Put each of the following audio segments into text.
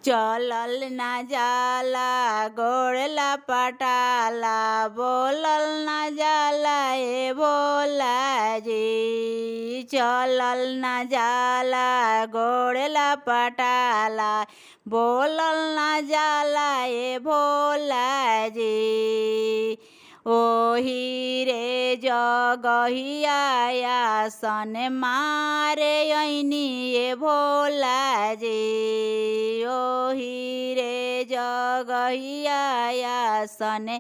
चलल ना जाला गोड़ला पटाला बोलल ना जाला ए भोला जी। चलल ना जाला गोड़ला पटाला बोलल ना जाला ए भोला जी। ओही रे जगहिया आसन मारे ऐनी ए भोला जी। ओही रे जगहिया आसन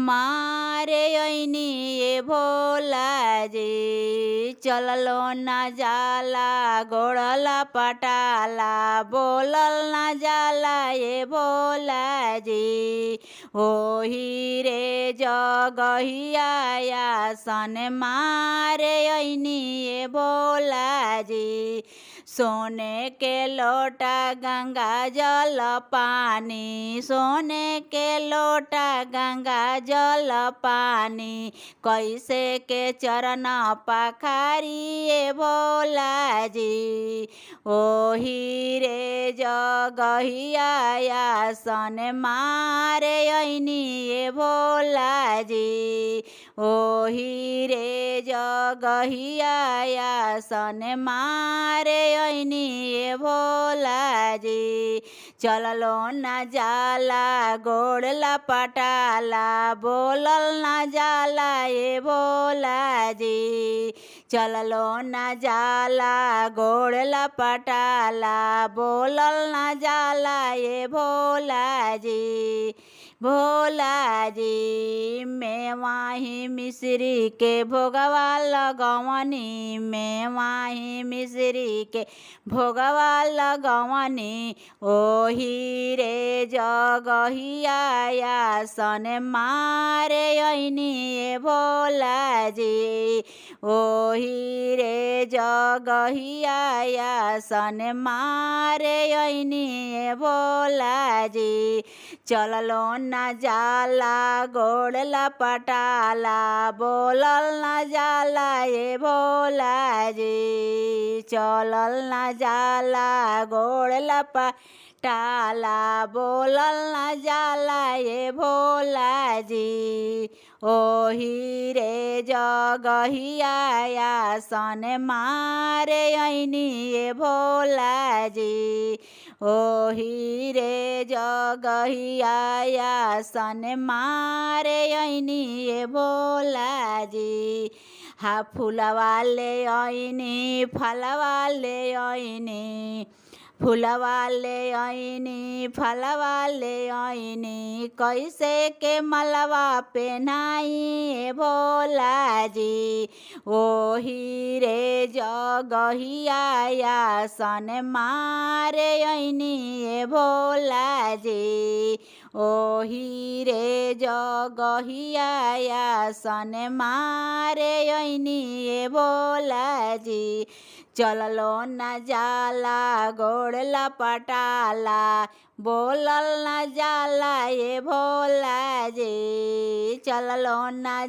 मारे ऐनी ए भोला जी। चललो ना जाला गोड़ला पटाला बोलल ना जाला ए भोला जी। ओही रे जगहिया आसन मारे ऐनी ए भोला जी। सोने के लोटा गंगा जल पानी सोने के लोटा गंगा जल पानी कैसे के चरण पखारी ए भोला जी। ओही रे जगहिया आसन मारे ऐनी ए भोला जी। ओही रे जगहिया आसन मारे ऐनी ए भोला जी। चललो ना जाला गोड़ला पटाला बोलल ना जाला ए भोला जी। चललो ना जाला गोड़ला पटाला बोलल ना जाला ए भोला जी। भोला जी मैं माही मिश्री के भोगवा लगवनी मैं माही मिश्री के भोगवा लगवनी। ओही रे जगहिया आसन मारे ऐनी ए भोला जी। ओही रे जगहिया आसन मारे ऐनी ए भोला जी। चललो ना जाला गोड़ला पटाला बोलल ना जाला ए भोला जी। चलल ना जाला गोड़ला पटाला बोलल ना जाला ए भोला जी। ओही रे जगहिया आसन मारे ऐनी ए भोला जी। ओही रे जगहिया आसन मारे ऐनी ए भोला जी। हा फूलवा ले ऐनी फलवा ले ऐनी फूलवा ले ऐनी फलवा ले ऐनी कैसे के मलवा पेनाई ए भोला जी। ओही रे जगहिया आसन मारे ऐनी ए भोला जी। ओही रे जगहिया आसन मारे ऐनी ए भोला जी। चललो ना जाला गोड़ला पटाला बोलल ना जाला ए भोला जी। चललो ना